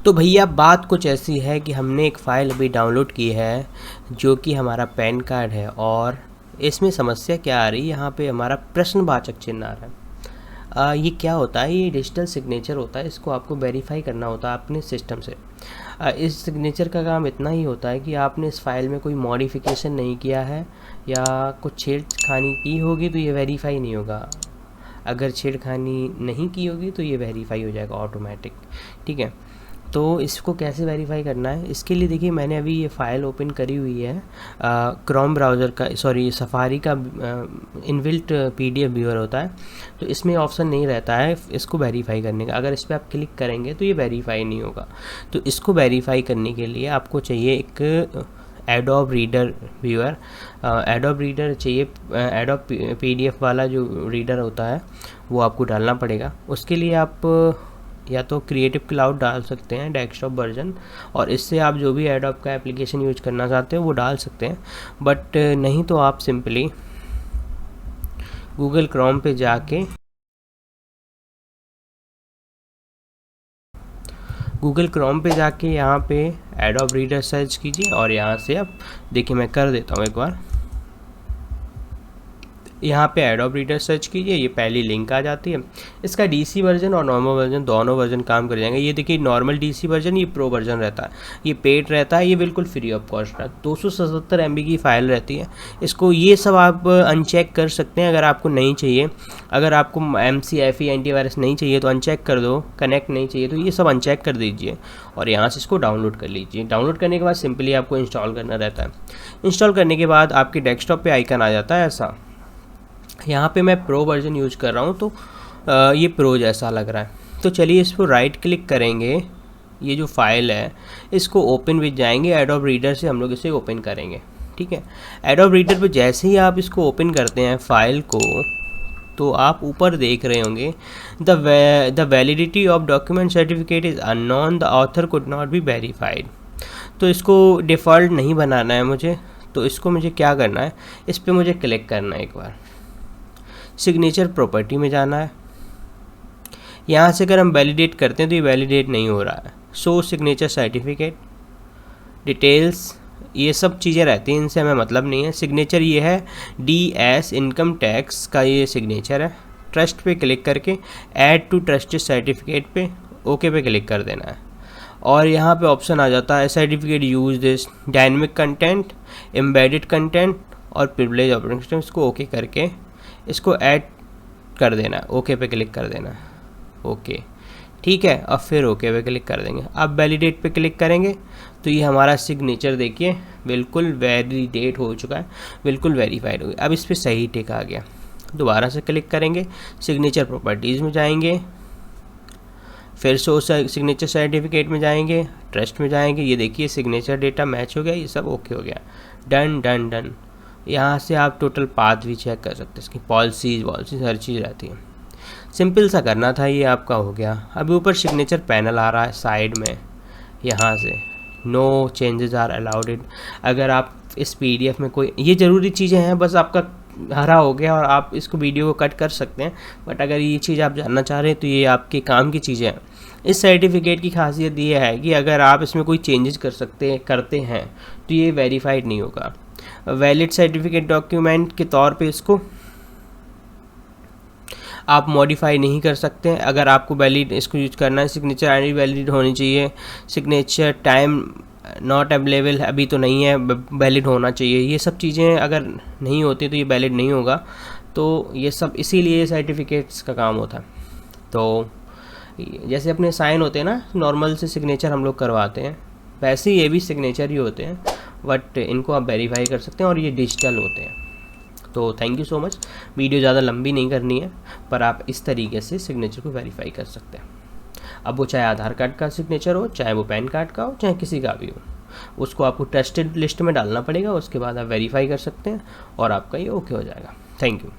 तो भैया बात कुछ ऐसी है कि हमने एक फ़ाइल अभी डाउनलोड की है जो कि हमारा पैन कार्ड है, और इसमें समस्या क्या आ रही है, यहाँ पे हमारा प्रश्नवाचक चिन्ह आ रहा है। ये क्या होता है, ये डिजिटल सिग्नेचर होता है, इसको आपको वेरीफाई करना होता है अपने सिस्टम से। इस सिग्नेचर का काम इतना ही होता है कि आपने इस फाइल में कोई मॉडिफिकेशन नहीं किया है या कुछ छेड़खानी की होगी तो ये वेरीफाई नहीं होगा। अगर छेड़खानी नहीं की होगी तो ये वेरीफाई हो जाएगा ऑटोमेटिक। ठीक है, तो इसको कैसे वेरीफाई करना है, इसके लिए देखिए मैंने अभी ये फ़ाइल ओपन करी हुई है क्रोम ब्राउज़र का, सॉरी सफारी का इनबिल्ट PDF व्यूअर होता है, तो इसमें ऑप्शन नहीं रहता है इसको वेरीफाई करने का। अगर इस पर आप क्लिक करेंगे तो ये वेरीफाई नहीं होगा। तो इसको वेरीफाई करने के लिए आपको चाहिए एक adobe reader viewer, adobe reader चाहिए, एडोब PDF वाला जो रीडर होता है वो आपको डालना पड़ेगा। उसके लिए आप या तो क्रिएटिव क्लाउड डाल सकते हैं डेस्कटॉप वर्जन, और इससे आप जो भी एडोब का एप्लीकेशन यूज करना चाहते हो वो डाल सकते हैं। बट नहीं तो आप सिंपली गूगल क्रोम पे जाके यहाँ पे एडोब रीडर सर्च कीजिए, और यहाँ से आप देखिए मैं कर देता हूँ एक बार। यहाँ पे एडोब रीडर सर्च कीजिए, ये पहली लिंक आ जाती है। इसका DC वर्जन और नॉर्मल वर्जन दोनों वर्जन काम कर जाएंगे। ये देखिए नॉर्मल DC वर्जन, ये प्रो वर्जन रहता है, ये पेड रहता है, ये बिल्कुल फ्री ऑफ कॉस्ट है। 277 MB की फ़ाइल रहती है। इसको ये सब आप अनचेक कर सकते हैं अगर आपको नहीं चाहिए। अगर आपको MCAFE एंटीवायरस नहीं चाहिए तो अनचेक कर दो, कनेक्ट नहीं चाहिए तो ये सब अनचेक कर दीजिए और यहाँ से इसको डाउनलोड कर लीजिए। डाउनलोड करने के बाद सिंपली आपको इंस्टॉल करना रहता है। इंस्टॉल करने के बाद आपके डेस्कटॉप पे आइकन आ जाता है ऐसा। यहाँ पे मैं प्रो वर्जन यूज कर रहा हूँ तो ये प्रो जैसा लग रहा है। तो चलिए इस पर राइट क्लिक करेंगे, ये जो फाइल है इसको ओपन विद जाएंगे, एडोब रीडर से हम लोग इसे ओपन करेंगे। ठीक है, एडोब रीडर पे जैसे ही आप इसको ओपन करते हैं फाइल को, तो आप ऊपर देख रहे होंगे the validity of document certificate is unknown, the author could not be verified. तो इसको डिफ़ॉल्ट नहीं बनाना है मुझे, तो इसको मुझे क्या करना है, इस पर मुझे क्लिक करना है। एक बार सिग्नेचर प्रॉपर्टी में जाना है। यहाँ से अगर हम वैलिडेट करते हैं तो ये वैलिडेट नहीं हो रहा है। शो सिग्नेचर सर्टिफिकेट डिटेल्स, ये सब चीज़ें रहती हैं, इनसे हमें मतलब नहीं है। सिग्नेचर ये है DS इनकम टैक्स का ये सिग्नेचर है। ट्रस्ट पे क्लिक करके ऐड टू ट्रस्टेड सर्टिफिकेट पे ओके पे क्लिक कर देना है, और यहाँ पे ऑप्शन आ जाता है certificate use this dynamic content, embedded content और प्रिविलेज ऑपरेटिंग सिस्टम। इसको ओके करके इसको ऐड कर देना है, ओके पे क्लिक कर देना है। ओके ठीक है, अब फिर ओके पे क्लिक कर देंगे। अब वैलिडेट पे क्लिक करेंगे तो ये हमारा सिग्नेचर देखिए बिल्कुल वैलिडेट हो चुका है, बिल्कुल वेरीफाइड हो गया। अब इस पर सही टिक आ गया। दोबारा से क्लिक करेंगे, सिग्नेचर प्रॉपर्टीज़ में जाएंगे, फिर शो सिग्नेचर सर्टिफिकेट में जाएंगे, ट्रस्ट में जाएंगे, ये देखिए सिग्नेचर डेटा मैच हो गया, ये सब ओके हो गया। Done done done. यहाँ से आप टोटल पाथ भी चेक कर सकते हैं, इसकी पॉलिसीज हर चीज़ रहती है। सिंपल सा करना था, ये आपका हो गया। अभी ऊपर सिग्नेचर पैनल आ रहा है साइड में, यहाँ से नो चेंजेस आर अलाउडेड। अगर आप इस PDF में कोई, ये ज़रूरी चीज़ें हैं, बस आपका हरा हो गया और आप इसको वीडियो को कट कर सकते हैं, बट अगर ये चीज़ आप जानना चाह रहे हैं तो ये आपके काम की चीज़ें हैं। इस सर्टिफिकेट की खासियत ये है कि अगर आप इसमें कोई चेंजेस करते हैं तो ये वेरीफाइड नहीं होगा। वैलिड सर्टिफिकेट डॉक्यूमेंट के तौर पे इसको आप मॉडिफाई नहीं कर सकते हैं। अगर आपको वैलिड इसको यूज करना है, सिग्नेचर आईडी वैलिड होनी चाहिए, सिग्नेचर टाइम नॉट अवेलेबल अभी तो नहीं है, वैलिड होना चाहिए। ये सब चीज़ें अगर नहीं होती तो ये वैलिड नहीं होगा। तो ये सब इसीलिए सर्टिफिकेट्स का काम होता है। तो जैसे अपने साइन होते हैं ना, नॉर्मल से सिग्नेचर हम लोग करवाते हैं, वैसे ये भी सिग्नेचर ही होते हैं, बट इनको आप वेरीफाई कर सकते हैं और ये डिजिटल होते हैं। तो thank you so much. Video ज़्यादा लंबी नहीं करनी है, पर आप इस तरीके से सिग्नेचर को वेरीफाई कर सकते हैं। अब वो चाहे आधार कार्ड का सिग्नेचर हो, चाहे वो पैन कार्ड का हो, चाहे किसी का भी हो, उसको आपको ट्रस्टेड लिस्ट में डालना पड़ेगा। उसके बाद आप वेरीफाई कर सकते हैं और आपका ये ओके हो जाएगा। Thank you.